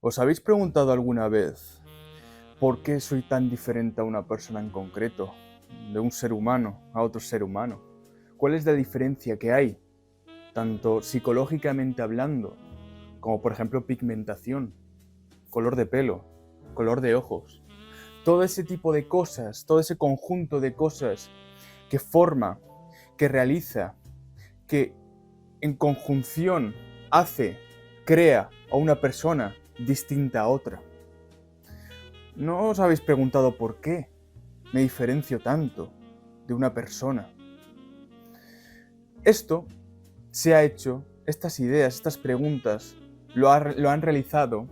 ¿Os habéis preguntado alguna vez por qué soy tan diferente a una persona en concreto, de un ser humano a otro ser humano? ¿Cuál es la diferencia que hay, tanto psicológicamente hablando, como por ejemplo pigmentación, color de pelo, color de ojos? Todo ese tipo de cosas, todo ese conjunto de cosas que forma, que realiza, que en conjunción hace, crea a una persona distinta a otra. ¿No os habéis preguntado por qué me diferencio tanto de una persona? Esto se ha hecho, estas ideas, estas preguntas, lo han realizado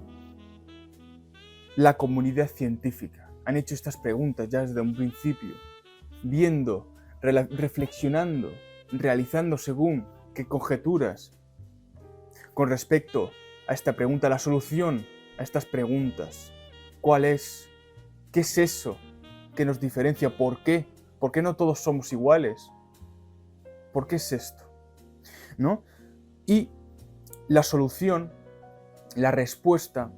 la comunidad científica. Han hecho estas preguntas ya desde un principio, viendo, reflexionando, realizando según qué conjeturas con respecto a esta pregunta, la solución a estas preguntas. ¿Cuál es? ¿Qué es eso que nos diferencia? ¿Por qué? ¿Por qué no todos somos iguales? ¿Por qué es esto? ¿No? Y la solución, la respuesta,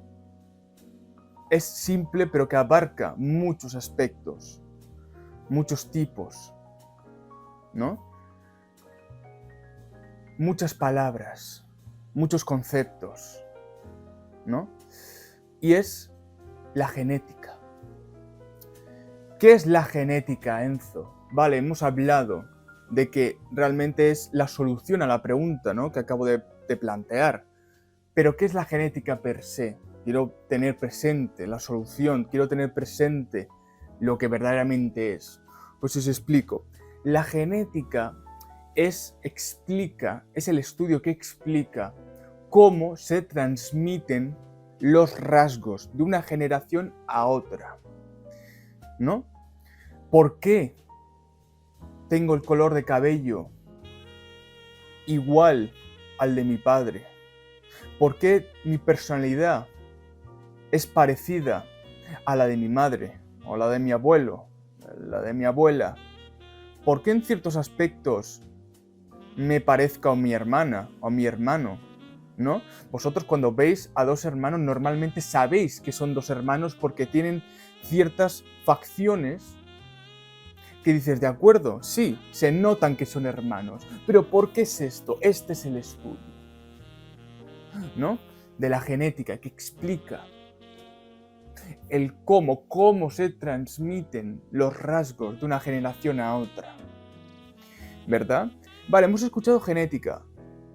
es simple pero que abarca muchos aspectos, muchos tipos, ¿no? Muchas palabras, muchos conceptos, ¿no? Y es la genética. ¿Qué es la genética, Enzo? Vale, hemos hablado de que realmente es la solución a la pregunta, ¿no?, que acabo de plantear. Pero ¿qué es la genética per se? Quiero tener presente la solución, quiero tener presente lo que verdaderamente es. Pues os explico. La genética es el estudio que explica cómo se transmiten los rasgos de una generación a otra, ¿no? ¿Por qué tengo el color de cabello igual al de mi padre? ¿Por qué mi personalidad es parecida a la de mi madre, o la de mi abuelo, la de mi abuela? ¿Por qué en ciertos aspectos me parezco a mi hermana o a mi hermano? ¿No? Vosotros cuando veis a dos hermanos normalmente sabéis que son dos hermanos porque tienen ciertas facciones que dices, de acuerdo, sí, se notan que son hermanos, pero ¿por qué es esto? Este es el estudio, ¿no?, de la genética, que explica el cómo se transmiten los rasgos de una generación a otra, ¿verdad? Vale, hemos escuchado genética,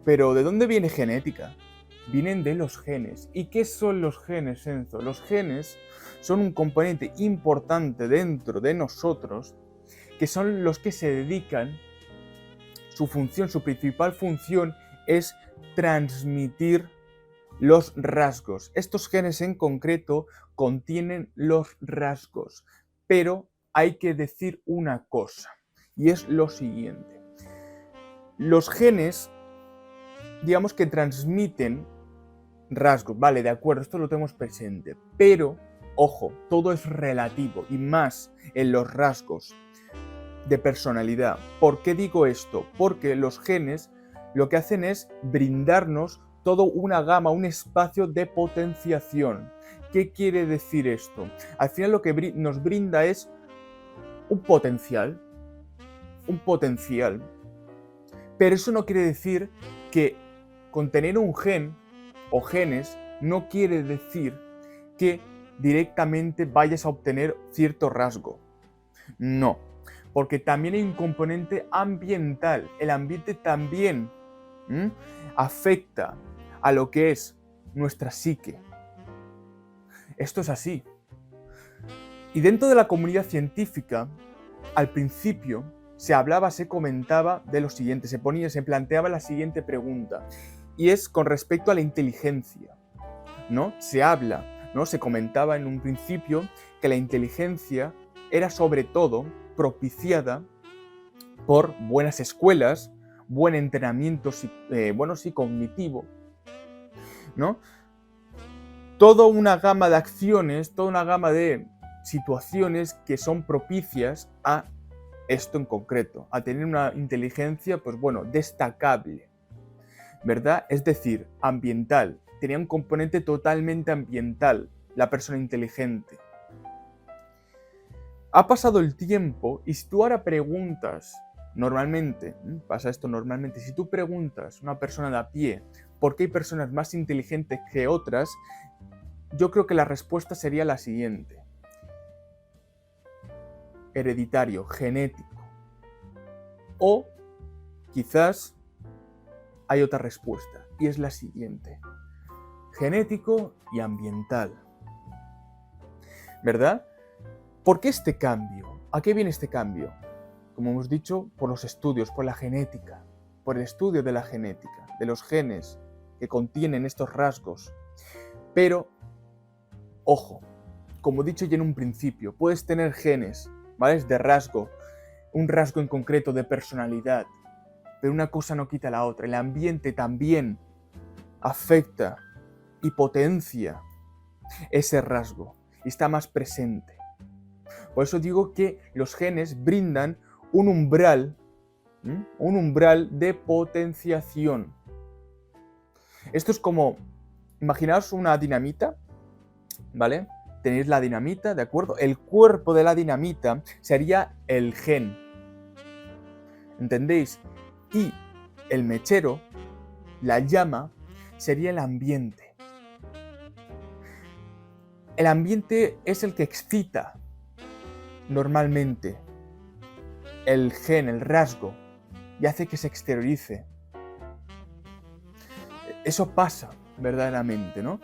pero ¿de dónde viene genética? Vienen de los genes. ¿Y qué son los genes, Enzo? Los genes son un componente importante dentro de nosotros, que son los que se dedican, su principal función es transmitir los rasgos. Estos genes en concreto contienen los rasgos, pero hay que decir una cosa, y es lo siguiente. Los genes, digamos que transmiten rasgos, vale, de acuerdo, esto lo tenemos presente, pero, ojo, todo es relativo, y más en los rasgos de personalidad. ¿Por qué digo esto? Porque los genes lo que hacen es brindarnos toda una gama, un espacio de potenciación. ¿Qué quiere decir esto? Al final lo que nos brinda es un potencial, pero eso no quiere decir que con tener un gen o genes no quiere decir que directamente vayas a obtener cierto rasgo. No, porque también hay un componente ambiental. El ambiente también afecta a lo que es nuestra psique. Esto es así. Y dentro de la comunidad científica, al principio se comentaba de lo siguiente, se planteaba la siguiente pregunta, y es con respecto a la inteligencia, ¿no? Se comentaba en un principio que la inteligencia era sobre todo propiciada por buenas escuelas, buen entrenamiento cognitivo, ¿no? Toda una gama de acciones, toda una gama de situaciones que son propicias a esto en concreto, a tener una inteligencia, destacable, ¿verdad? Es decir, ambiental. tenía un componente totalmente ambiental, la persona inteligente. Ha pasado el tiempo y si tú ahora preguntas, normalmente, pasa esto normalmente, si tú preguntas a una persona de a pie por qué hay personas más inteligentes que otras, yo creo que la respuesta sería la siguiente. Hereditario, genético. O quizás hay otra respuesta y es la siguiente. Genético y ambiental. ¿Verdad? ¿Por qué este cambio? ¿A qué viene este cambio? Como hemos dicho, por los estudios, por la genética, por el estudio de la genética, de los genes que contienen estos rasgos. Pero, ojo, como he dicho ya en un principio, puedes tener genes, ¿vale? De rasgo, un rasgo en concreto de personalidad, pero una cosa no quita la otra. El ambiente también afecta y potencia ese rasgo y está más presente. Por eso digo que los genes brindan un umbral de potenciación. Esto es como, imaginaos una dinamita, ¿vale? Tenéis la dinamita, ¿de acuerdo? El cuerpo de la dinamita sería el gen, ¿entendéis? Y el mechero, la llama, sería el ambiente. El ambiente es el que excita normalmente el gen, el rasgo, y hace que se exteriorice. Eso pasa verdaderamente, ¿no?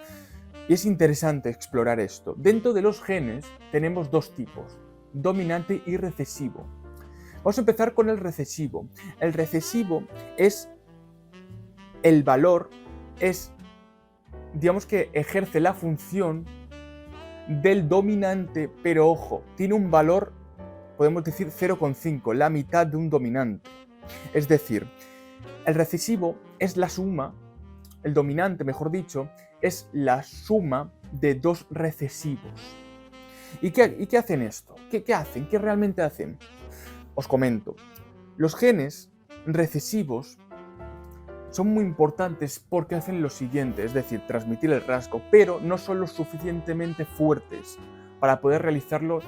Y es interesante explorar esto. Dentro de los genes tenemos dos tipos, dominante y recesivo. Vamos a empezar con el recesivo. El recesivo es el valor, digamos que ejerce la función del dominante, pero ojo, tiene un valor, podemos decir 0,5, la mitad de un dominante. Es decir, el recesivo es la suma, el dominante, mejor dicho, es la suma de dos recesivos. ¿Y qué hacen esto? ¿Qué hacen? ¿Qué realmente hacen? Os comento. Los genes recesivos son muy importantes porque hacen lo siguiente, es decir, transmitir el rasgo, pero no son lo suficientemente fuertes para poder realizarlo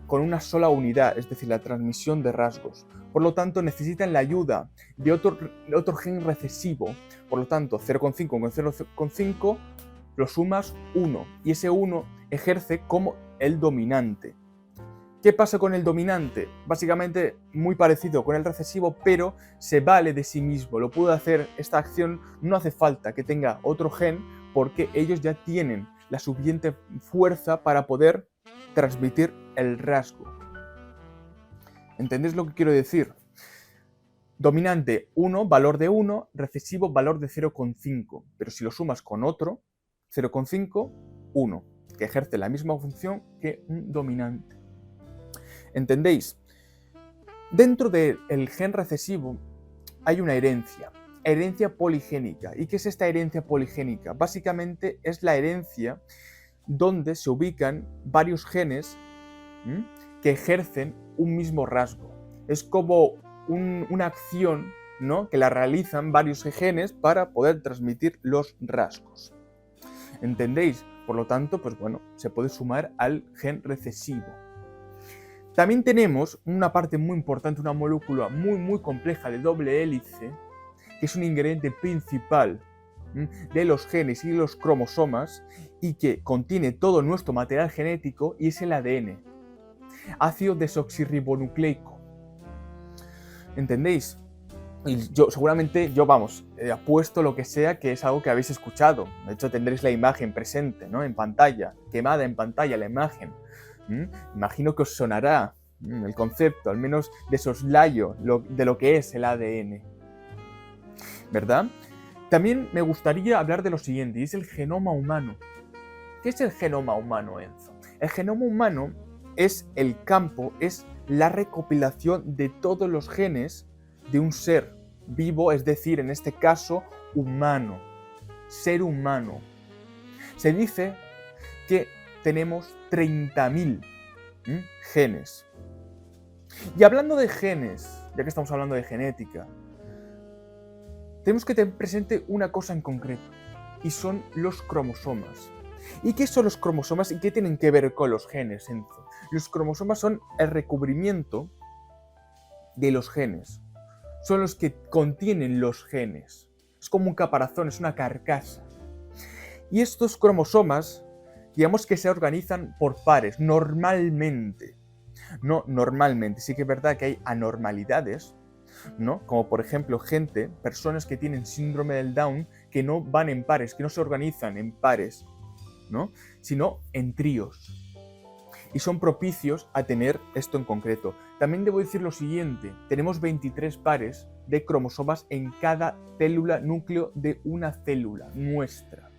con una sola unidad, es decir, la transmisión de rasgos. Por lo tanto, necesitan la ayuda de otro gen recesivo. Por lo tanto, 0,5 con 0,5 lo sumas 1 y ese 1 ejerce como el dominante. ¿Qué pasa con el dominante? Básicamente muy parecido con el recesivo, pero se vale de sí mismo. Lo puede hacer esta acción, no hace falta que tenga otro gen porque ellos ya tienen la suficiente fuerza para poder transmitir el rasgo. ¿Entendéis lo que quiero decir? Dominante 1, valor de 1, recesivo valor de 0,5. Pero si lo sumas con otro, 0,5, 1, que ejerce la misma función que un dominante. ¿Entendéis? Dentro del gen recesivo hay una herencia poligénica. ¿Y qué es esta herencia poligénica? Básicamente es la herencia donde se ubican varios genes que ejercen un mismo rasgo. Es como una acción, ¿no?, que la realizan varios genes para poder transmitir los rasgos. ¿Entendéis? Por lo tanto, pues bueno, se puede sumar al gen recesivo. También tenemos una parte muy importante, una molécula muy compleja de doble hélice, que es un ingrediente principal de los genes y de los cromosomas y que contiene todo nuestro material genético y es el ADN, ácido desoxirribonucleico. ¿Entendéis? Y seguramente yo apuesto lo que sea que es algo que habéis escuchado. De hecho tendréis la imagen presente, ¿no?, en pantalla, quemada en pantalla la imagen. Imagino que os sonará el concepto, al menos de soslayo, de lo que es el ADN, ¿verdad? También me gustaría hablar de lo siguiente, y es el genoma humano. ¿Qué es el genoma humano, Enzo? El genoma humano es el campo, es la recopilación de todos los genes de un ser vivo, es decir, en este caso, humano, ser humano. Se dice que tenemos 30.000 genes. Y hablando de genes, ya que estamos hablando de genética, tenemos que tener presente una cosa en concreto. y son los cromosomas. ¿Y qué son los cromosomas y qué tienen que ver con los genes, Enzo? Los cromosomas son el recubrimiento de los genes. Son los que contienen los genes. Es como un caparazón, es una carcasa. Y estos cromosomas, digamos que se organizan por pares, normalmente. No normalmente, sí que es verdad que hay anormalidades, ¿no? Como por ejemplo personas que tienen síndrome del Down, que no van en pares, que no se organizan en pares, ¿no? Sino en tríos. Y son propicios a tener esto en concreto. También debo decir lo siguiente, tenemos 23 pares de cromosomas en cada célula núcleo de una célula nuestra.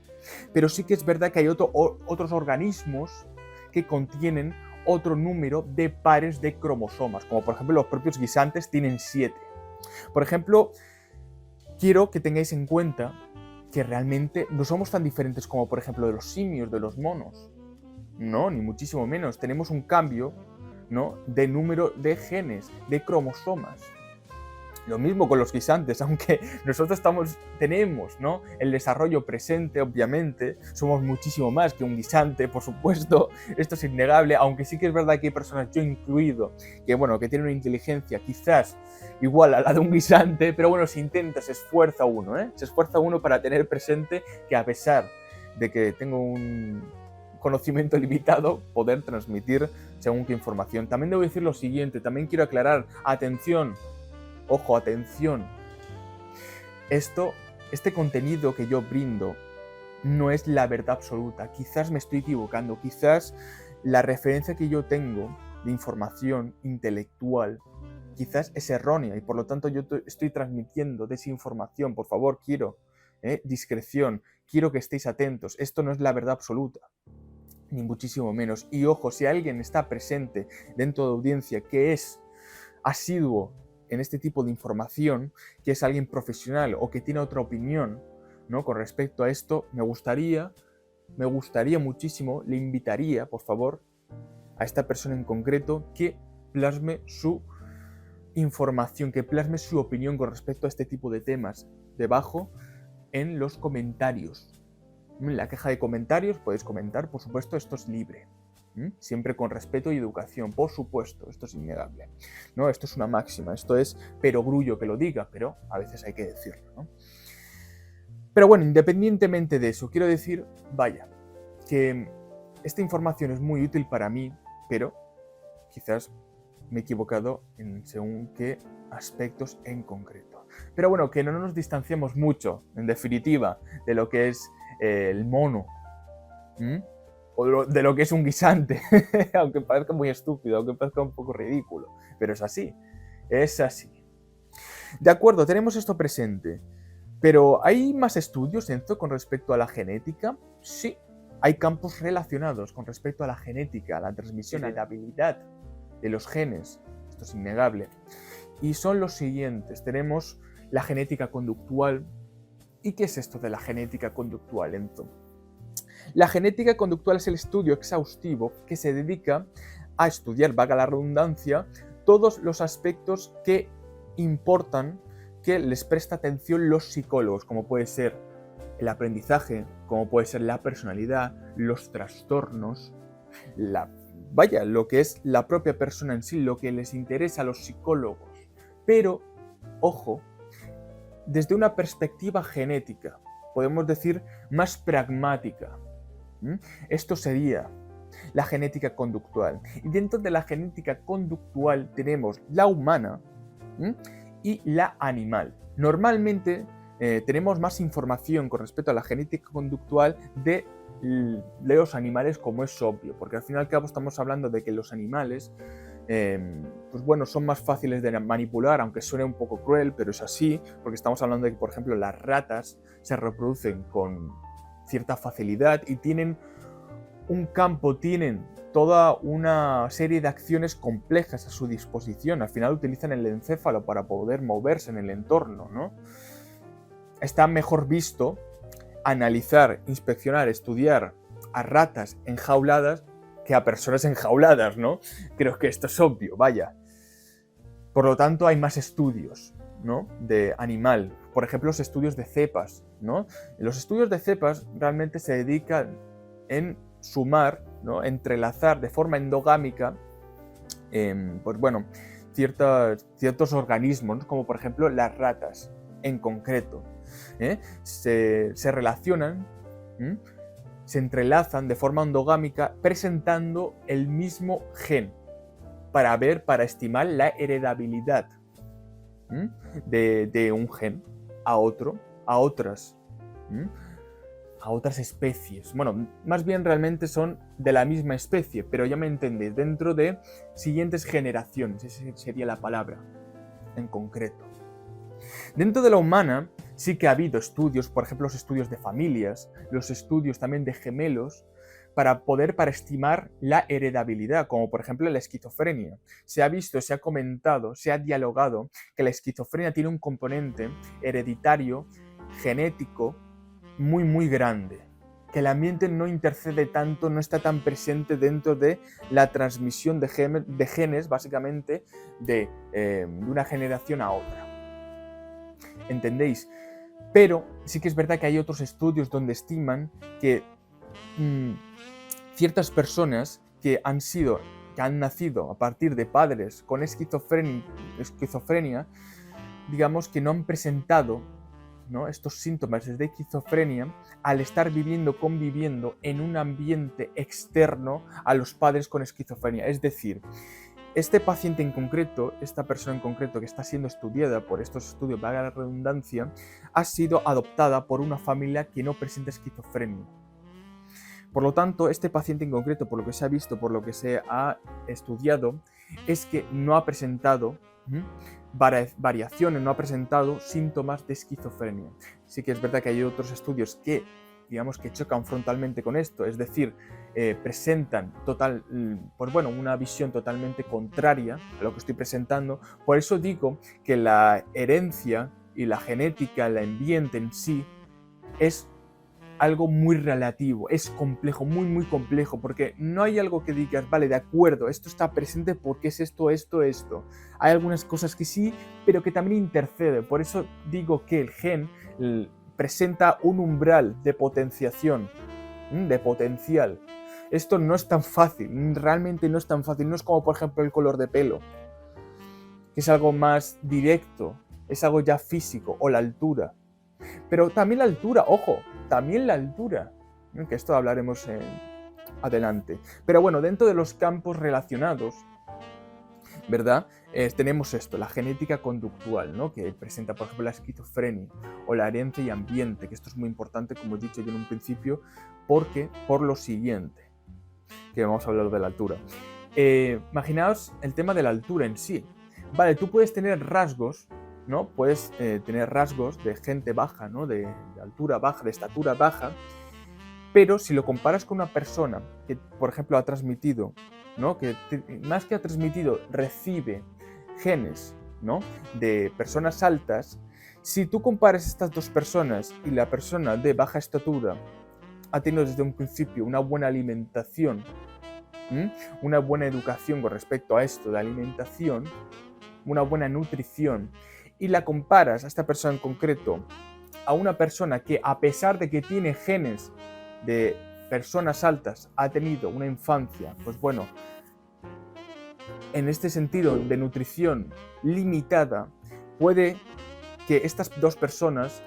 Pero sí que es verdad que hay otros organismos que contienen otro número de pares de cromosomas, como por ejemplo los propios guisantes tienen 7. Por ejemplo, quiero que tengáis en cuenta que realmente no somos tan diferentes como por ejemplo de los simios, de los monos. No, ni muchísimo menos. Tenemos un cambio, ¿no?, de número de genes, de cromosomas. Lo mismo con los guisantes, aunque nosotros tenemos, ¿no?, el desarrollo presente, obviamente, somos muchísimo más que un guisante, por supuesto, esto es innegable, aunque sí que es verdad que hay personas, yo incluido, que tienen una inteligencia quizás igual a la de un guisante, pero bueno, se intenta, se esfuerza uno para tener presente que a pesar de que tengo un conocimiento limitado, poder transmitir según qué información. También debo decir lo siguiente, también quiero aclarar, atención, ojo, atención, este contenido que yo brindo no es la verdad absoluta, quizás me estoy equivocando, quizás la referencia que yo tengo de información intelectual quizás es errónea y por lo tanto yo estoy transmitiendo desinformación. Por favor, quiero discreción, quiero que estéis atentos, esto no es la verdad absoluta, ni muchísimo menos. Y ojo, si alguien está presente dentro de audiencia que es asiduo en este tipo de información, que es alguien profesional o que tiene otra opinión, ¿no?, con respecto a esto, me gustaría muchísimo, le invitaría, por favor, a esta persona en concreto que plasme su información, que plasme su opinión con respecto a este tipo de temas debajo en los comentarios. En la caja de comentarios podéis comentar, por supuesto, esto es libre. Siempre con respeto y educación, por supuesto, esto es innegable. ¿No? Esto es una máxima, esto es perogrullo que lo diga, pero a veces hay que decirlo, ¿no? Pero bueno, independientemente de eso, quiero decir, vaya, que esta información es muy útil para mí, pero quizás me he equivocado en según qué aspectos en concreto. Pero bueno, que no nos distanciemos mucho, en definitiva, de lo que es el mono, o de lo que es un guisante, aunque parezca muy estúpido, aunque parezca un poco ridículo, pero es así, es así. De acuerdo, tenemos esto presente, pero ¿hay más estudios, Enzo, con respecto a la genética? Sí, hay campos relacionados con respecto a la genética, a la transmisión, a la habilidad de los genes, esto es innegable, y son los siguientes. Tenemos la genética conductual. ¿Y qué es esto de la genética conductual, Enzo? La genética conductual es el estudio exhaustivo que se dedica a estudiar, valga la redundancia, todos los aspectos que importan, que les presta atención los psicólogos, como puede ser el aprendizaje, como puede ser la personalidad, los trastornos, lo que es la propia persona en sí, lo que les interesa a los psicólogos. Pero, ojo, desde una perspectiva genética, podemos decir más pragmática. Esto sería la genética conductual. Y dentro de la genética conductual tenemos la humana y la animal. Normalmente tenemos más información con respecto a la genética conductual de los animales, como es obvio, porque al fin y al cabo estamos hablando de que los animales pues bueno, son más fáciles de manipular, aunque suene un poco cruel, pero es así, porque estamos hablando de que, por ejemplo, las ratas se reproducen con cierta facilidad y tienen un campo, tienen toda una serie de acciones complejas a su disposición. Al final utilizan el encéfalo para poder moverse en el entorno, ¿no? Está mejor visto analizar, inspeccionar, estudiar a ratas enjauladas que a personas enjauladas, ¿no? Creo que esto es obvio, vaya. Por lo tanto, hay más estudios, ¿no?, de animal, por ejemplo, los estudios de cepas, ¿no? Los estudios de cepas realmente se dedican en sumar, ¿no? Entrelazar de forma endogámica, pues bueno, ciertos organismos, ¿no? Como por ejemplo las ratas en concreto, se relacionan, se entrelazan de forma endogámica presentando el mismo gen para estimar la heredabilidad de un gen a otro, a otras especies. Bueno, más bien realmente son de la misma especie, pero ya me entendéis, dentro de siguientes generaciones, esa sería la palabra en concreto. Dentro de la humana sí que ha habido estudios, por ejemplo los estudios de familias, los estudios también de gemelos, para estimar la heredabilidad, como por ejemplo la esquizofrenia. Se ha visto, se ha comentado, se ha dialogado que la esquizofrenia tiene un componente hereditario, genético, muy muy grande, que el ambiente no intercede tanto, no está tan presente dentro de la transmisión de genes, básicamente, de una generación a otra. ¿Entendéis? Pero sí que es verdad que hay otros estudios donde estiman que ciertas personas que han nacido a partir de padres con esquizofrenia, digamos que no han presentado, ¿no?, estos síntomas de esquizofrenia al estar conviviendo en un ambiente externo a los padres con esquizofrenia. Es decir, este paciente en concreto, esta persona en concreto que está siendo estudiada por estos estudios, valga la redundancia, ha sido adoptada por una familia que no presenta esquizofrenia. Por lo tanto, este paciente en concreto, por lo que se ha visto, por lo que se ha estudiado, es que no ha presentado variaciones, no ha presentado síntomas de esquizofrenia. Sí que es verdad que hay otros estudios que, digamos, que chocan frontalmente con esto, es decir, presentan una visión totalmente contraria a lo que estoy presentando. Por eso digo que la herencia y la genética, el ambiente en sí, es algo muy relativo, es complejo, muy muy complejo, porque no hay algo que digas, vale, de acuerdo, esto está presente porque es esto. Hay algunas cosas que sí, pero que también intercede. Por eso digo que el gen presenta un umbral de potenciación, de potencial. Esto no es tan fácil, realmente no es tan fácil. No es como, por ejemplo, el color de pelo, que es algo más directo, es algo ya físico, o la altura. Pero también la altura, ojo, también la altura, que esto hablaremos adelante. Pero bueno, dentro de los campos relacionados, ¿verdad? Tenemos esto, la genética conductual, ¿no?, que presenta, por ejemplo, la esquizofrenia, o la herencia y ambiente, que esto es muy importante, como he dicho yo en un principio, por lo siguiente, que vamos a hablar de la altura. Imaginaos el tema de la altura en sí. Vale, tú puedes tener rasgos, ¿no? Puedes tener rasgos de gente baja, ¿no?, de altura baja, de estatura baja, pero si lo comparas con una persona que, por ejemplo, ha transmitido, ¿no?, que más que ha transmitido, recibe genes, ¿no?, de personas altas, si tú comparas estas dos personas y la persona de baja estatura ha tenido desde un principio una buena alimentación, una buena educación con respecto a esto de alimentación, una buena nutrición, y la comparas a esta persona en concreto a una persona que, a pesar de que tiene genes de personas altas, ha tenido una infancia, pues bueno, en este sentido de nutrición limitada, puede que estas dos personas,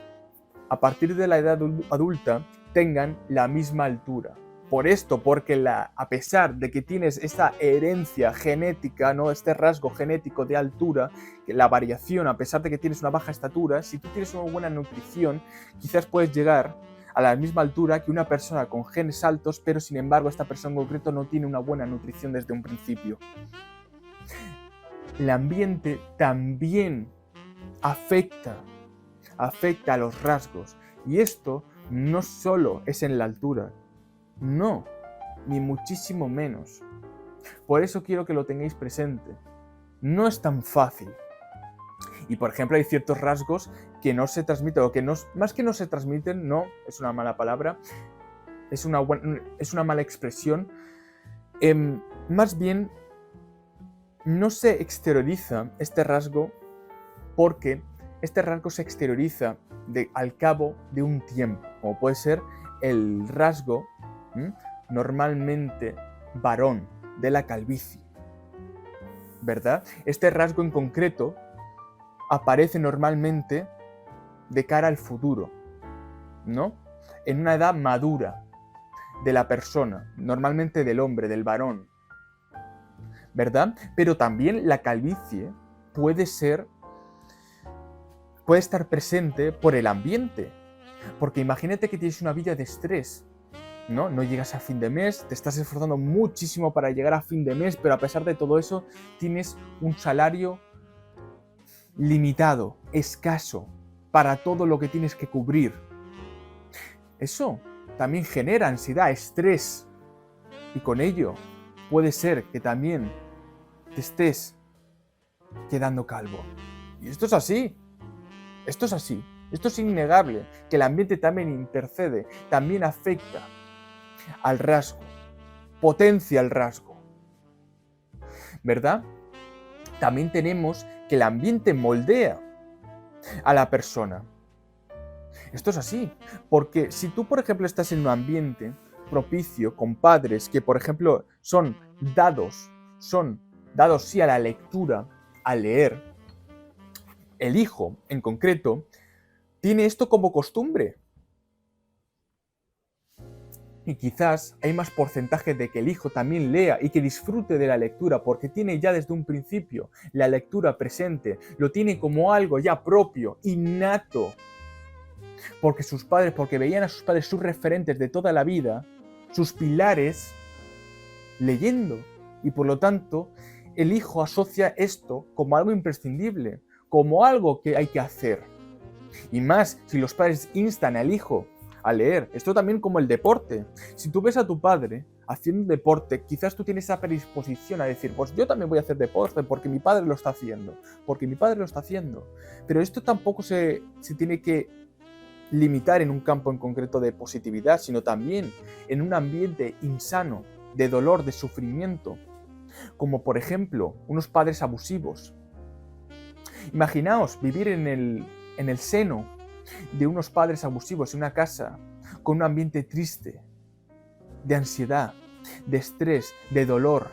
a partir de la edad adulta, tengan la misma altura. Por esto, porque a pesar de que tienes esta herencia genética, ¿no?, este rasgo genético de altura, que la variación, a pesar de que tienes una baja estatura, si tú tienes una buena nutrición, quizás puedes llegar a la misma altura que una persona con genes altos, pero sin embargo esta persona en concreto no tiene una buena nutrición desde un principio. El ambiente también afecta a los rasgos, y esto no solo es en la altura, no, ni muchísimo menos. Por eso quiero que lo tengáis presente. No es tan fácil. Y por ejemplo hay ciertos rasgos que no se transmiten, o que no, más que no se transmiten, no, es una mala palabra, es una mala expresión, más bien no se exterioriza este rasgo porque este rasgo se exterioriza al cabo de un tiempo, como puede ser el rasgo normalmente varón de la calvicie, ¿verdad? Este rasgo en concreto aparece normalmente de cara al futuro, ¿no? En una edad madura de la persona, normalmente del hombre, del varón, ¿verdad? Pero también la calvicie puede estar presente por el ambiente, porque imagínate que tienes una vida de estrés, ¿no? No llegas a fin de mes, te estás esforzando muchísimo para llegar a fin de mes, pero a pesar de todo eso tienes un salario limitado, escaso, para todo lo que tienes que cubrir. Eso también genera ansiedad, estrés, y con ello puede ser que también te estés quedando calvo. Y esto es así, esto es innegable, que el ambiente también intercede, también afecta al rasgo, potencia el rasgo, ¿verdad? También tenemos que el ambiente moldea a la persona. Esto es así, porque si tú, por ejemplo, estás en un ambiente propicio con padres que, por ejemplo, son dados sí a la lectura, a leer, el hijo, en concreto, tiene esto como costumbre. Y quizás hay más porcentaje de que el hijo también lea y que disfrute de la lectura, porque tiene ya desde un principio la lectura presente, lo tiene como algo ya propio, innato. Porque veían a sus padres, sus referentes de toda la vida, sus pilares, leyendo. Y por lo tanto, el hijo asocia esto como algo imprescindible, como algo que hay que hacer. Y más si los padres instan al hijo a leer. Esto también como el deporte. Si tú ves a tu padre haciendo deporte, quizás tú tienes esa predisposición a decir, pues yo también voy a hacer deporte porque mi padre lo está haciendo. Pero esto tampoco se tiene que limitar en un campo en concreto de positividad, sino también en un ambiente insano, de dolor, de sufrimiento, como por ejemplo unos padres abusivos. Imaginaos vivir en el seno de unos padres abusivos en una casa con un ambiente triste, de ansiedad, de estrés, de dolor,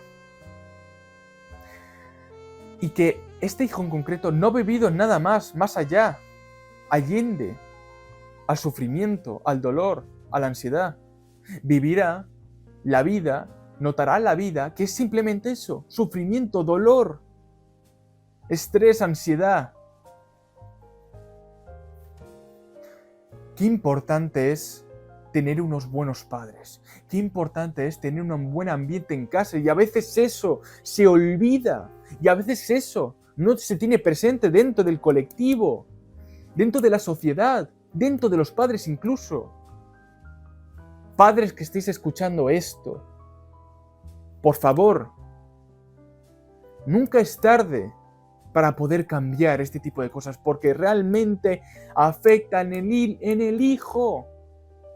y que este hijo en concreto no ha vivido nada más allá, allende al sufrimiento, al dolor, a la ansiedad. Vivirá la vida, notará la vida, que es simplemente eso, sufrimiento, dolor, estrés, ansiedad. Qué importante es tener unos buenos padres, qué importante es tener un buen ambiente en casa, y a veces eso se olvida, y a veces eso no se tiene presente dentro del colectivo, dentro de la sociedad, dentro de los padres incluso. Padres que estéis escuchando esto, por favor, nunca es tarde para poder cambiar este tipo de cosas, porque realmente afectan en el hijo,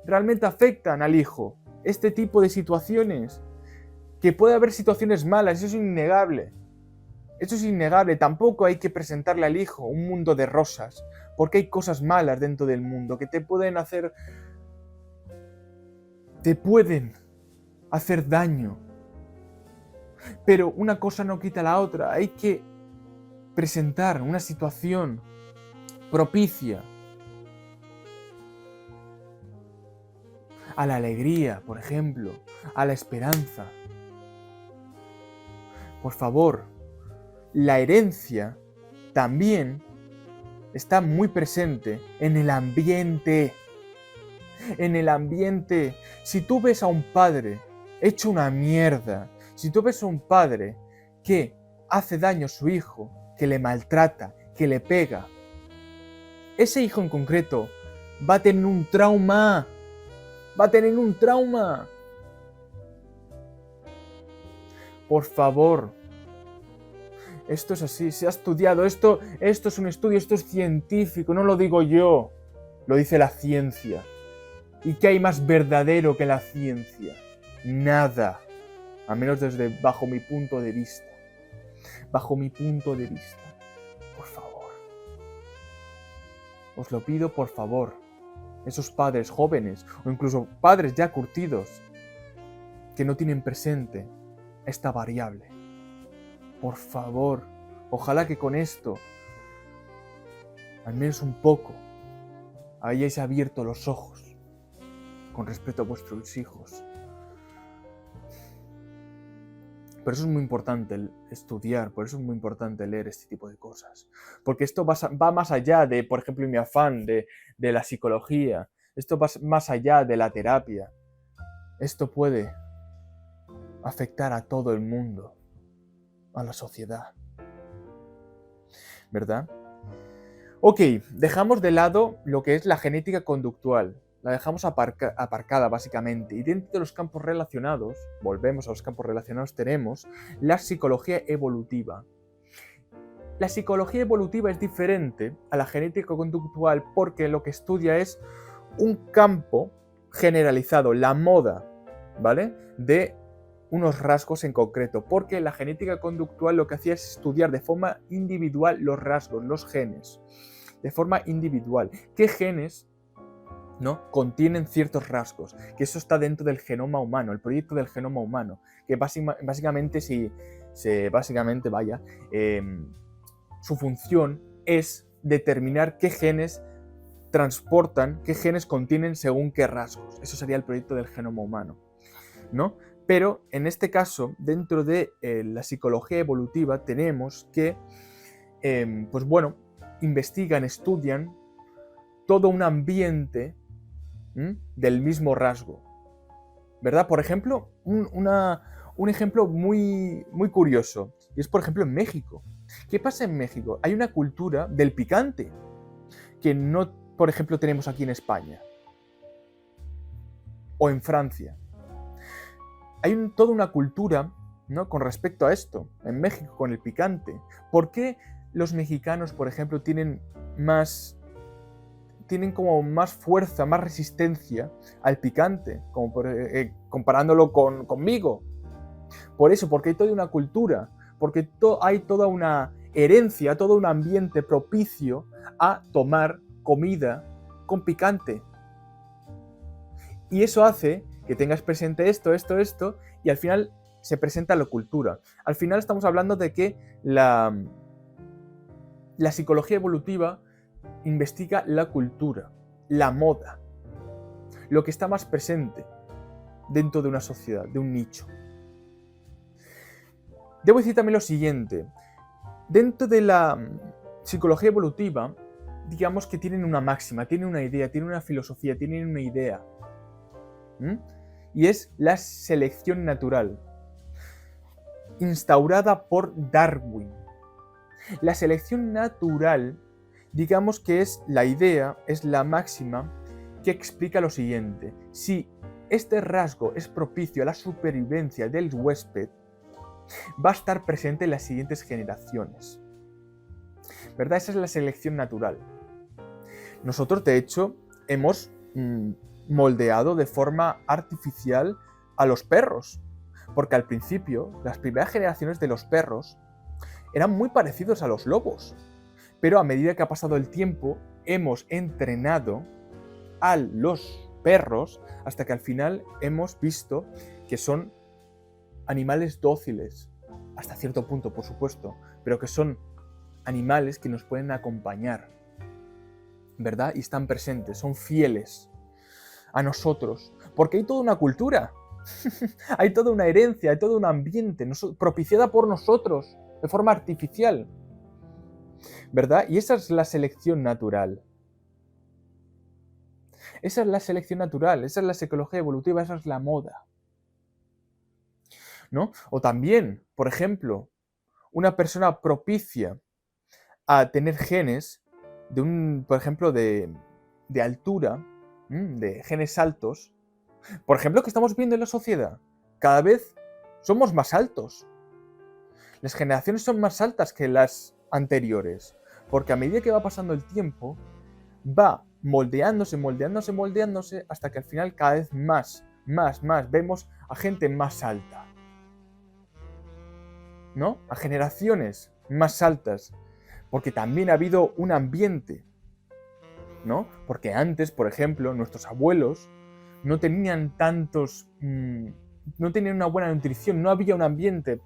realmente afectan al hijo, este tipo de situaciones, que puede haber situaciones malas, eso es innegable, tampoco hay que presentarle al hijo un mundo de rosas, porque hay cosas malas dentro del mundo que te pueden hacer daño. Pero una cosa no quita la otra, hay que presentar una situación propicia a la alegría, por ejemplo, a la esperanza. Por favor, la herencia también está muy presente en el ambiente. En el ambiente. Si tú ves a un padre hecho una mierda, si tú ves a un padre que hace daño a su hijo, que le maltrata, que le pega, ese hijo en concreto va a tener un trauma. Por favor, esto es así, se ha estudiado, esto es un estudio, esto es científico, no lo digo yo, lo dice la ciencia. ¿Y qué hay más verdadero que la ciencia? Nada, al menos bajo mi punto de vista. Por favor. os lo pido por favor, esos padres jóvenes o incluso padres ya curtidos que no tienen presente esta variable. Por favor, ojalá que con esto, al menos un poco, hayáis abierto los ojos con respecto a vuestros hijos. Por eso es muy importante estudiar, por eso es muy importante leer este tipo de cosas. Porque esto va más allá de, por ejemplo, mi afán de la psicología. Esto va más allá de la terapia. Esto puede afectar a todo el mundo, a la sociedad. ¿Verdad? Ok, dejamos de lado lo que es la genética conductual. La dejamos aparcada básicamente. Y dentro de los campos relacionados, volvemos a los campos relacionados, tenemos la psicología evolutiva. La psicología evolutiva es diferente a la genética conductual porque lo que estudia es un campo generalizado, la moda, ¿vale? De unos rasgos en concreto, porque la genética conductual lo que hacía es estudiar de forma individual los rasgos, los genes, de forma individual. ¿Qué genes, ¿no?, contienen ciertos rasgos? Que eso está dentro del genoma humano, el proyecto del genoma humano, que básicamente su función es determinar qué genes transportan, qué genes contienen según qué rasgos. Eso sería el proyecto del genoma humano, ¿no? Pero en este caso, dentro de la psicología evolutiva, tenemos que, investigan, estudian todo un ambiente del mismo rasgo, ¿verdad? Por ejemplo, un ejemplo muy, muy curioso, y es por ejemplo en México. ¿Qué pasa en México? Hay una cultura del picante que no, por ejemplo, tenemos aquí en España o en Francia. Hay toda una cultura, ¿no?, con respecto a esto, en México con el picante. ¿Por qué los mexicanos, por ejemplo, tienen como más fuerza, más resistencia al picante, como comparándolo conmigo? Por eso, porque hay toda una cultura, porque hay toda una herencia, todo un ambiente propicio a tomar comida con picante. Y eso hace que tengas presente esto, y al final se presenta la cultura. Al final estamos hablando de que la psicología evolutiva investiga la cultura, la moda, lo que está más presente dentro de una sociedad, de un nicho. Debo decir también lo siguiente. Dentro de la psicología evolutiva, digamos que tienen una máxima, tienen una idea, tienen una filosofía, tienen una idea. Y es la selección natural, instaurada por Darwin. La selección natural, digamos que es la idea, es la máxima que explica lo siguiente: si este rasgo es propicio a la supervivencia del huésped, va a estar presente en las siguientes generaciones, ¿verdad? Esa es la selección natural. Nosotros, de hecho, hemos moldeado de forma artificial a los perros, porque al principio, las primeras generaciones de los perros eran muy parecidos a los lobos, pero a medida que ha pasado el tiempo, hemos entrenado a los perros hasta que al final hemos visto que son animales dóciles, hasta cierto punto, por supuesto, pero que son animales que nos pueden acompañar, ¿verdad? Y están presentes, son fieles a nosotros, porque hay toda una cultura, hay toda una herencia, hay todo un ambiente propiciada por nosotros, de forma artificial, ¿verdad? Y esa es la selección natural. Esa es la selección natural, esa es la psicología evolutiva, esa es la moda, ¿no? O también, por ejemplo, una persona propicia a tener genes por ejemplo, de altura, de genes altos. Por ejemplo, que estamos viendo en la sociedad, cada vez somos más altos. Las generaciones son más altas que las anteriores, porque a medida que va pasando el tiempo, va moldeándose, hasta que al final cada vez más vemos a gente más alta, ¿no? A generaciones más altas, porque también ha habido un ambiente ¿no? Porque antes, por ejemplo, nuestros abuelos no tenían no tenían una buena nutrición, no había un ambiente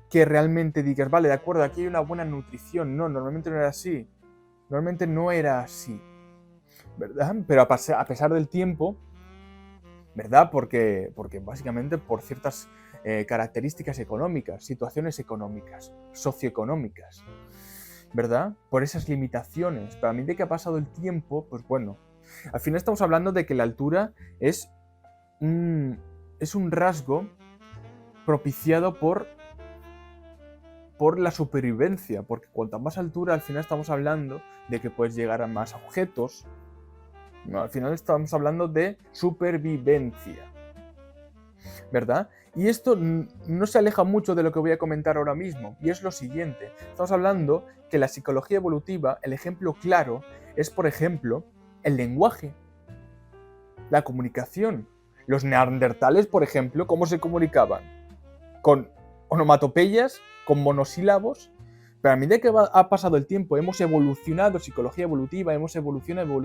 que realmente digas, vale, de acuerdo, aquí hay una buena nutrición. No, normalmente no era así. Normalmente no era así, ¿verdad? Pero a pesar del tiempo, ¿verdad? Porque básicamente por ciertas características económicas, situaciones económicas, socioeconómicas, ¿verdad? Por esas limitaciones. Pero a medida que ha pasado el tiempo, pues bueno, al final estamos hablando de que la altura es un rasgo propiciado por la supervivencia, porque cuanta más altura, al final estamos hablando de que puedes llegar a más objetos, ¿no? Al final estamos hablando de supervivencia, ¿verdad? Y esto no se aleja mucho de lo que voy a comentar ahora mismo, y es lo siguiente. Estamos hablando que la psicología evolutiva, el ejemplo claro, es, por ejemplo, el lenguaje, la comunicación. Los neandertales, por ejemplo, ¿cómo se comunicaban? Con onomatopeyas, con monosílabos. Pero a medida que ha pasado el tiempo, hemos evolucionado, psicología evolutiva, hemos evolucionado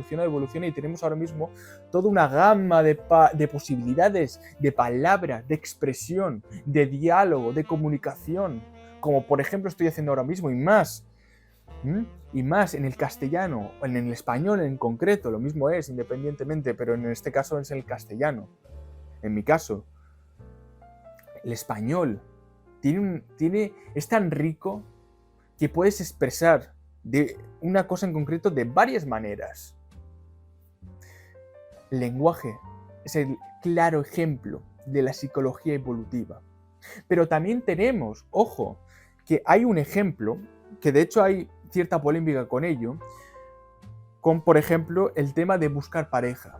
y tenemos ahora mismo toda una gama de posibilidades, de palabras, de expresión, de diálogo, de comunicación, como por ejemplo estoy haciendo ahora mismo, y más. Y más en el castellano, o en el español en concreto, lo mismo es, independientemente, pero en este caso es el castellano. En mi caso, el español es tan rico que puedes expresar de una cosa en concreto de varias maneras. El lenguaje es el claro ejemplo de la psicología evolutiva. Pero también tenemos, ojo, que hay un ejemplo, que de hecho hay cierta polémica con ello, con, por ejemplo, el tema de buscar pareja,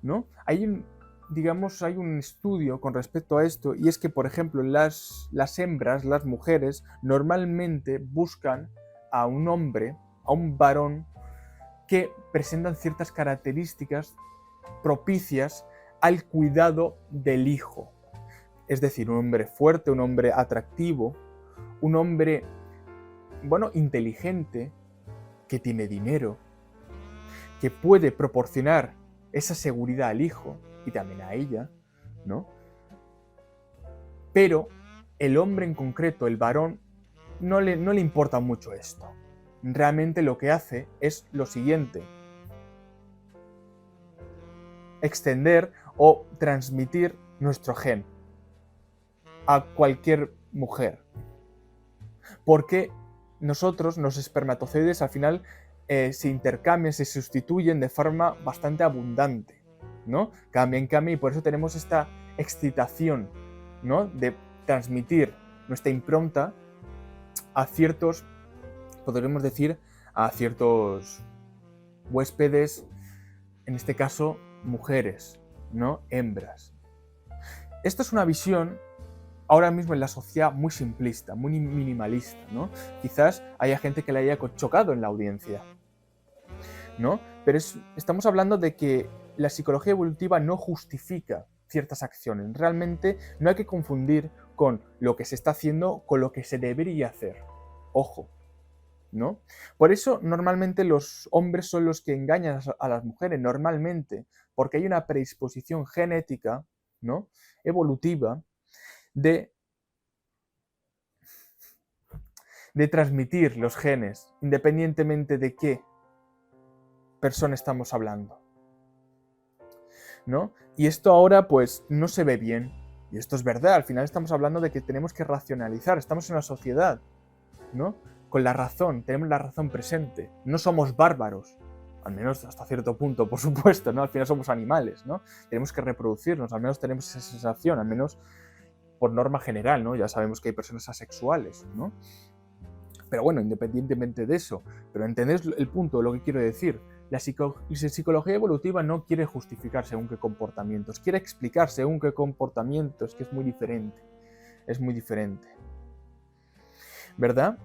¿no? Hay un estudio con respecto a esto, y es que, por ejemplo, las hembras, las mujeres, normalmente buscan a un hombre, a un varón, que presentan ciertas características propicias al cuidado del hijo. Es decir, un hombre fuerte, un hombre atractivo, un hombre, inteligente, que tiene dinero, que puede proporcionar esa seguridad al hijo y también a ella, ¿no? Pero el hombre en concreto, el varón, no le importa mucho esto. Realmente lo que hace es lo siguiente: extender o transmitir nuestro gen a cualquier mujer. Porque los espermatozoides al final se intercambian, se sustituyen de forma bastante abundante, ¿no? Cambian, y por eso tenemos esta excitación, ¿no? De transmitir nuestra impronta a ciertos, podríamos decir, a ciertos huéspedes, en este caso mujeres, ¿no? Hembras. Esto es una visión ahora mismo en la sociedad muy simplista, muy minimalista, ¿no? Quizás haya gente que le haya chocado en la audiencia, ¿no? Pero estamos hablando de que la psicología evolutiva no justifica ciertas acciones. Realmente no hay que confundir con lo que se está haciendo con lo que se debería hacer. Ojo, ¿no? Por eso normalmente los hombres son los que engañan a las mujeres, normalmente, porque hay una predisposición genética, ¿no? Evolutiva, de transmitir los genes, independientemente de qué persona estamos hablando, ¿no? Y esto ahora pues no se ve bien, y esto es verdad. Al final estamos hablando de que tenemos que racionalizar, estamos en una sociedad, ¿no? Con la razón, tenemos la razón presente, no somos bárbaros, al menos hasta cierto punto, por supuesto, ¿no? Al final somos animales, ¿no? Tenemos que reproducirnos, al menos tenemos esa sensación, al menos por norma general, ¿no? Ya sabemos que hay personas asexuales, ¿no? Pero bueno, independientemente de eso, pero entendéis el punto, lo que quiero decir. La psicología evolutiva no quiere justificar según qué comportamientos, quiere explicar según qué comportamientos, que es muy diferente. Es muy diferente. ¿Verdad?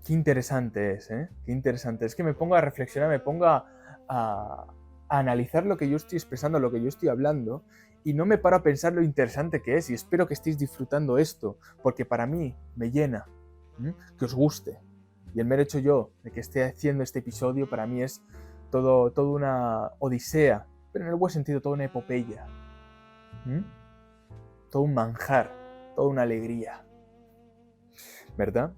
Qué interesante es, ¿eh? Qué interesante. Es que me pongo a reflexionar, me pongo a analizar lo que yo estoy expresando, lo que yo estoy hablando, y no me paro a pensar lo interesante que es, y espero que estéis disfrutando esto, porque para mí me llena. Que os guste, Y el mero hecho yo de que esté haciendo este episodio para mí es todo una odisea, pero en el buen sentido, toda una epopeya. Todo un manjar, toda una alegría. ¿Verdad?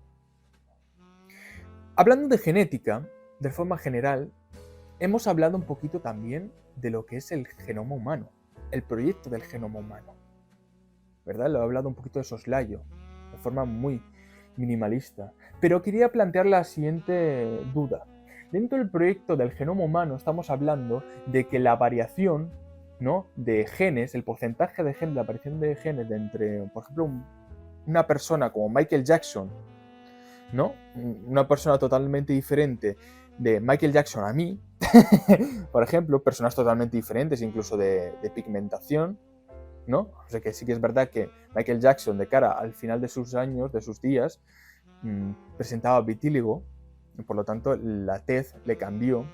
Hablando de genética, de forma general, hemos hablado un poquito también de lo que es el genoma humano, el proyecto del genoma humano. ¿Verdad? Lo he hablado un poquito de soslayo, de forma muy minimalista. Pero quería plantear la siguiente duda. Dentro del proyecto del genoma humano estamos hablando de que la variación, ¿no?, de genes, el porcentaje de genes, la aparición de genes de entre, por ejemplo, una persona como Michael Jackson, ¿no? Una persona totalmente diferente de Michael Jackson a mí, por ejemplo, personas totalmente diferentes, incluso de pigmentación, ¿no? O sea que sí que es verdad que Michael Jackson, de cara al final de sus años, de sus días, presentaba vitíligo, y por lo tanto la tez le cambió,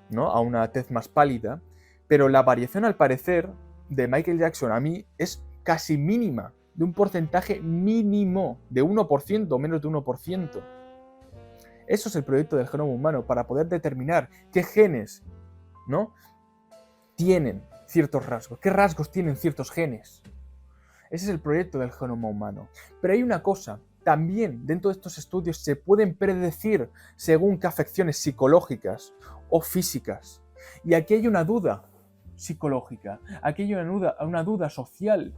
¿no?, a una tez más pálida, pero la variación, al parecer, de Michael Jackson a mí es casi mínima, de un porcentaje mínimo, de 1%, menos de 1%. Eso es el proyecto del genoma humano, para poder determinar qué genes, ¿no?, tienen ciertos rasgos, qué rasgos tienen ciertos genes. Ese es el proyecto del genoma humano. Pero hay una cosa, también dentro de estos estudios se pueden predecir según qué afecciones psicológicas o físicas. Y aquí hay una duda psicológica, aquí hay una duda social.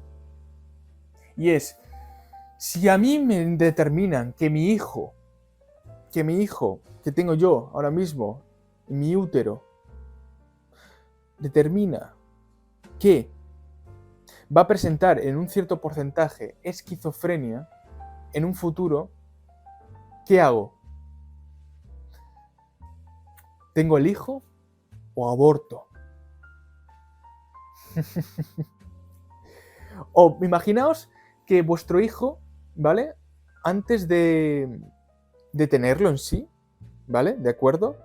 Y es, si a mí me determinan que mi hijo que tengo yo ahora mismo en mi útero determina que va a presentar en un cierto porcentaje esquizofrenia en un futuro, ¿qué hago? ¿Tengo el hijo o aborto? O imaginaos que vuestro hijo, ¿vale?, antes de tenerlo en sí, ¿vale?, ¿de acuerdo?,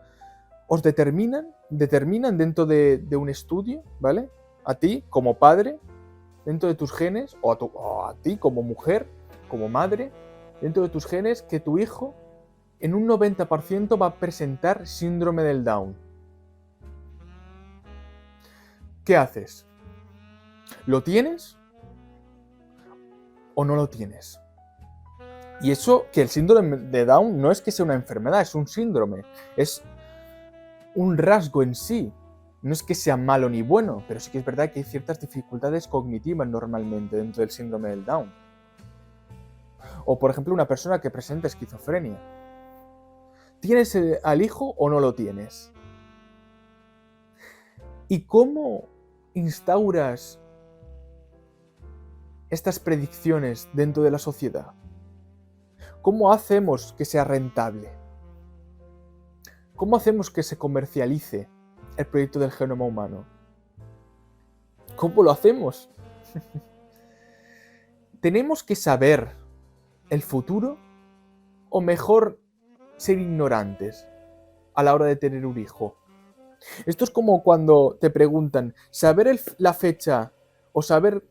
os determinan dentro de un estudio, ¿vale?, a ti como padre, dentro de tus genes, o a ti como mujer, como madre, dentro de tus genes, que tu hijo en un 90% va a presentar síndrome del Down. ¿Qué haces? ¿Lo tienes o no lo tienes? Y eso, que el síndrome de Down no es que sea una enfermedad, es un síndrome, es un rasgo en sí. No es que sea malo ni bueno, pero sí que es verdad que hay ciertas dificultades cognitivas normalmente dentro del síndrome del Down. O, por ejemplo, una persona que presenta esquizofrenia. ¿Tienes al hijo o no lo tienes? ¿Y cómo instauras estas predicciones dentro de la sociedad? ¿Cómo hacemos que sea rentable? ¿Cómo hacemos que se comercialice el proyecto del genoma humano? ¿Cómo lo hacemos? ¿Tenemos que saber el futuro o mejor ser ignorantes a la hora de tener un hijo? Esto es como cuando te preguntan, ¿saber la fecha o saber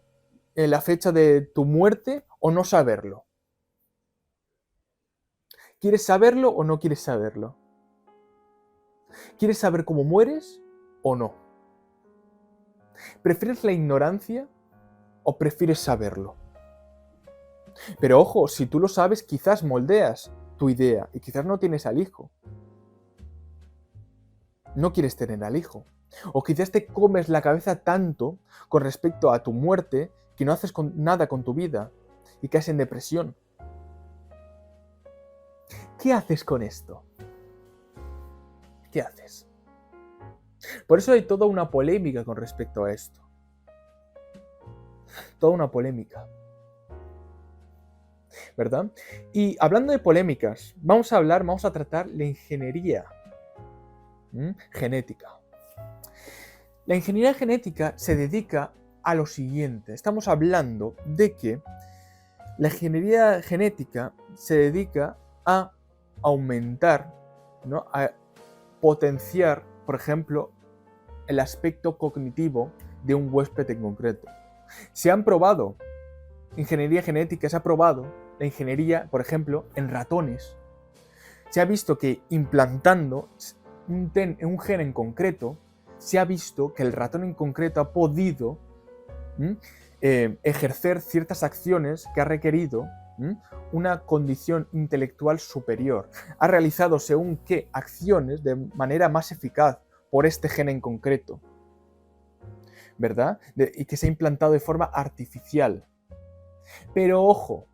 la fecha de tu muerte o no saberlo? ¿Quieres saberlo o no quieres saberlo? ¿Quieres saber cómo mueres o no? ¿Prefieres la ignorancia o prefieres saberlo? Pero ojo, si tú lo sabes, quizás moldeas tu idea y quizás no tienes al hijo. No quieres tener al hijo. O quizás te comes la cabeza tanto con respecto a tu muerte que no haces nada con tu vida y caes en depresión. ¿Qué haces con esto? ¿Qué haces? Por eso hay toda una polémica con respecto a esto. Toda una polémica. ¿Verdad? Y hablando de polémicas, vamos a tratar la ingeniería genética. La ingeniería genética se dedica a lo siguiente. Estamos hablando de que la ingeniería genética se dedica a aumentar, ¿no?, a potenciar, por ejemplo, el aspecto cognitivo de un huésped en concreto. Se han probado ingeniería genética, se ha probado la ingeniería, por ejemplo, en ratones. se ha visto que implantando un gen en concreto, se ha visto que el ratón en concreto ha podido ejercer ciertas acciones que ha requerido una condición intelectual superior. Ha realizado según qué acciones de manera más eficaz por este gen en concreto, ¿verdad? Y que se ha implantado de forma artificial. Pero ojo,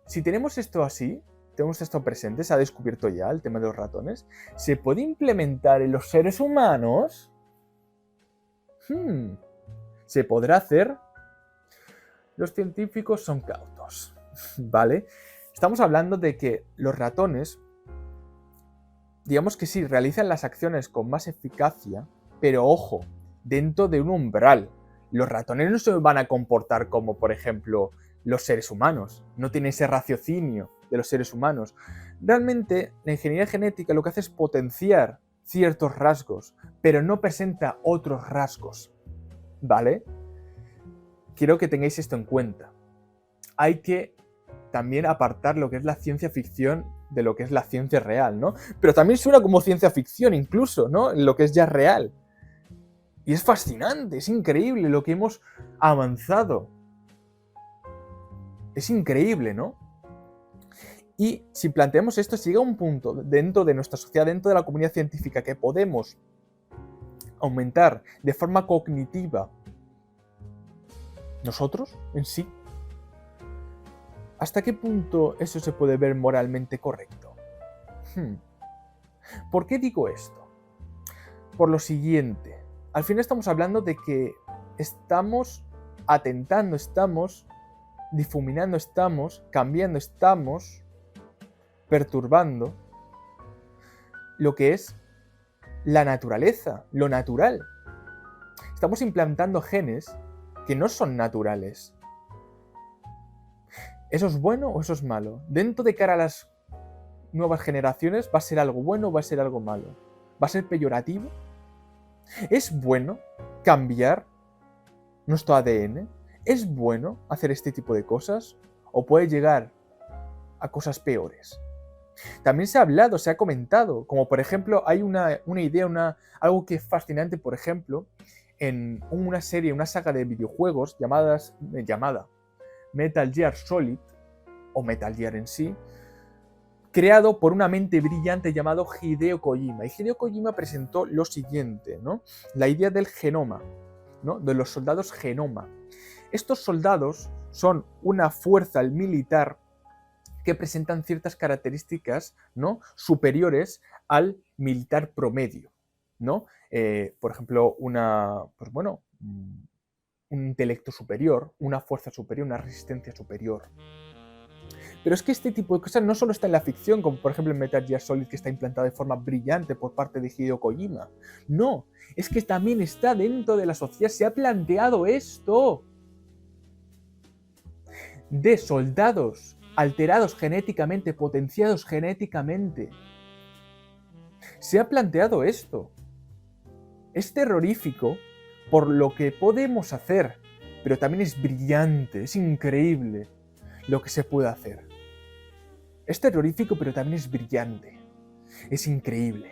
si tenemos esto así, tenemos esto presente, se ha descubierto ya el tema de los ratones, ¿se puede implementar en los seres humanos? ¿Se podrá hacer? Los científicos son cautos, ¿vale? Estamos hablando de que los ratones, digamos que sí, realizan las acciones con más eficacia, pero ojo, dentro de un umbral. Los ratones no se van a comportar como, por ejemplo, los seres humanos. No tienen ese raciocinio de los seres humanos. Realmente, la ingeniería genética lo que hace es potenciar ciertos rasgos, pero no presenta otros rasgos, ¿vale? Quiero que tengáis esto en cuenta. Hay que también apartar lo que es la ciencia ficción de lo que es la ciencia real, ¿no? Pero también suena como ciencia ficción incluso, ¿no? Lo que es ya real. Y es fascinante, es increíble lo que hemos avanzado. Es increíble, ¿no? Y si planteamos esto, si llega un punto dentro de nuestra sociedad, dentro de la comunidad científica, que podemos aumentar de forma cognitiva nosotros en sí, ¿hasta qué punto eso se puede ver moralmente correcto? ¿Por qué digo esto? Por lo siguiente. Al final estamos hablando de que estamos atentando, estamos difuminando, estamos cambiando, estamos perturbando lo que es la naturaleza, lo natural. Estamos implantando genes que no son naturales. ¿Eso es bueno o eso es malo? Dentro de cara a las nuevas generaciones, ¿va a ser algo bueno o va a ser algo malo? ¿Va a ser peyorativo? ¿Es bueno cambiar nuestro ADN? ¿Es bueno hacer este tipo de cosas? ¿O puede llegar a cosas peores? También se ha hablado, se ha comentado, como por ejemplo hay una idea, algo que es fascinante, por ejemplo, en una serie, una saga de videojuegos llamada Metal Gear Solid, o Metal Gear en sí, creado por una mente brillante llamado Hideo Kojima. Y Hideo Kojima presentó lo siguiente, ¿no? La idea del genoma, ¿no? De los soldados genoma. Estos soldados son una fuerza militar que presentan ciertas características, superiores al militar promedio, ¿no? Por ejemplo, un intelecto superior, una fuerza superior, una resistencia superior. Pero es que este tipo de cosas no solo está en la ficción, como por ejemplo en Metal Gear Solid, que está implantado de forma brillante por parte de Hideo Kojima. No, es que también está dentro de la sociedad, se ha planteado esto de soldados alterados genéticamente, potenciados genéticamente. Se ha planteado esto. Es terrorífico por lo que podemos hacer, pero también es brillante, es increíble lo que se puede hacer. Es terrorífico, pero también es brillante. Es increíble.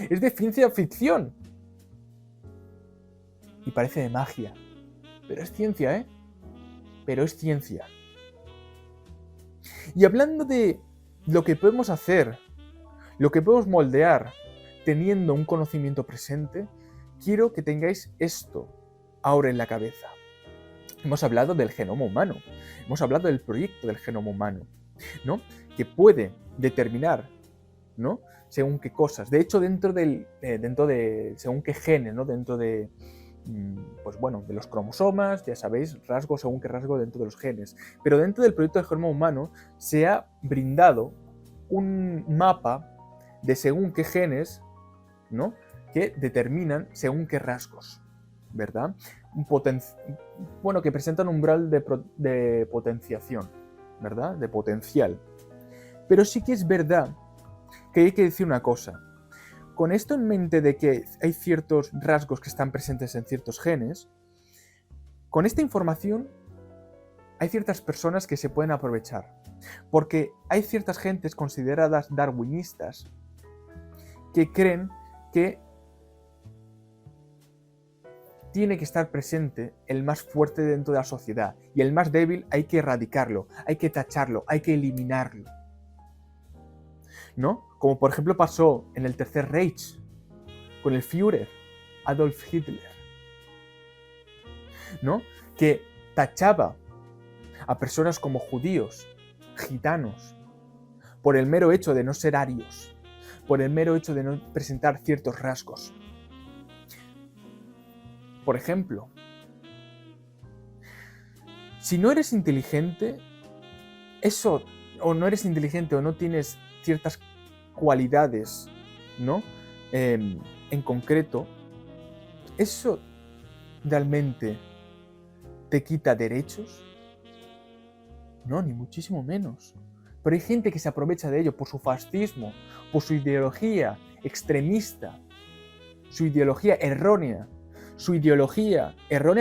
Es de ciencia ficción. Y parece de magia. Pero es ciencia, ¿eh? Pero es ciencia. Y hablando de lo que podemos hacer, lo que podemos moldear teniendo un conocimiento presente, quiero que tengáis esto ahora en la cabeza. Hemos hablado del genoma humano, hemos hablado del proyecto del genoma humano, ¿no? Que puede determinar, ¿no? Según qué cosas. De hecho, dentro de según qué genes, ¿no? Dentro de de los cromosomas, ya sabéis, rasgo según qué rasgo dentro de los genes. Pero dentro del proyecto del genoma humano se ha brindado un mapa de según qué genes, ¿no? Que determinan según qué rasgos, ¿verdad? Que presentan un umbral de potenciación, ¿verdad? De potencial. Pero sí que es verdad que hay que decir una cosa. Con esto en mente de que hay ciertos rasgos que están presentes en ciertos genes, con esta información hay ciertas personas que se pueden aprovechar, porque hay ciertas gentes consideradas darwinistas que creen que tiene que estar presente el más fuerte dentro de la sociedad y el más débil hay que erradicarlo, hay que tacharlo, hay que eliminarlo, ¿no? Como por ejemplo pasó en el Tercer Reich con el Führer, Adolf Hitler, ¿no? Que tachaba a personas como judíos, gitanos, por el mero hecho de no ser arios, por el mero hecho de no presentar ciertos rasgos. Por ejemplo, si no eres inteligente, eso, o no eres inteligente o no tienes ciertas cualidades, ¿no? En concreto, ¿eso realmente te quita derechos? No, ni muchísimo menos. Pero hay gente que se aprovecha de ello por su fascismo, por su ideología extremista, su ideología errónea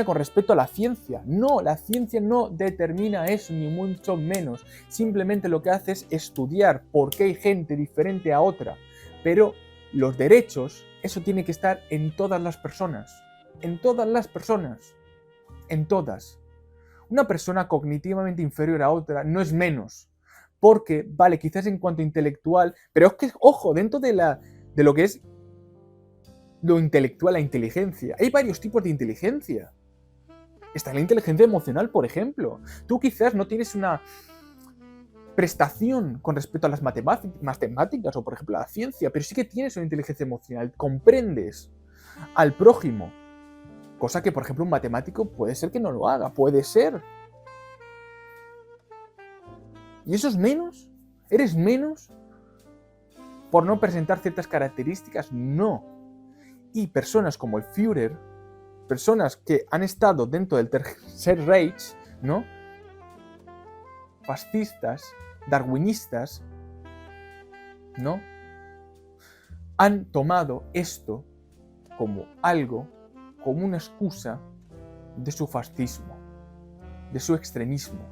con respecto a la ciencia. No, la ciencia no determina eso, ni mucho menos. Simplemente lo que hace es estudiar por qué hay gente diferente a otra. Pero los derechos, eso tiene que estar en todas las personas. En todas las personas. En todas. Una persona cognitivamente inferior a otra no es menos. Porque, vale, quizás en cuanto a intelectual, pero es que, ojo, dentro de lo que es lo intelectual, la inteligencia. Hay varios tipos de inteligencia. Está la inteligencia emocional, por ejemplo. Tú quizás no tienes una prestación con respecto a las matemáticas o, por ejemplo, a la ciencia, pero sí que tienes una inteligencia emocional. Comprendes al prójimo. Cosa que, por ejemplo, un matemático puede ser que no lo haga. Puede ser. ¿Y eso es menos? ¿Eres menos por no presentar ciertas características? No. Y personas como el Führer, personas que han estado dentro del Tercer Reich, ¿no? Fascistas, darwinistas, ¿no? Han tomado esto como algo, como una excusa de su fascismo, de su extremismo,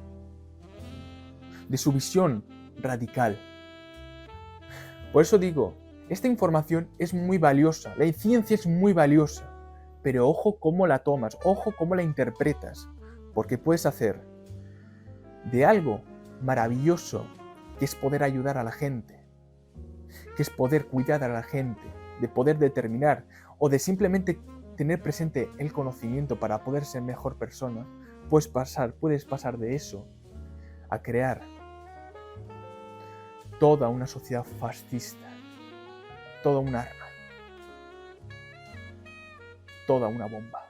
de su visión radical. Por eso digo, esta información es muy valiosa, la ciencia es muy valiosa, pero ojo cómo la tomas, ojo cómo la interpretas, porque puedes hacer de algo maravilloso, que es poder ayudar a la gente, que es poder cuidar a la gente, de poder determinar o de simplemente tener presente el conocimiento para poder ser mejor persona, puedes pasar de eso a crear toda una sociedad fascista, toda un arma, toda una bomba.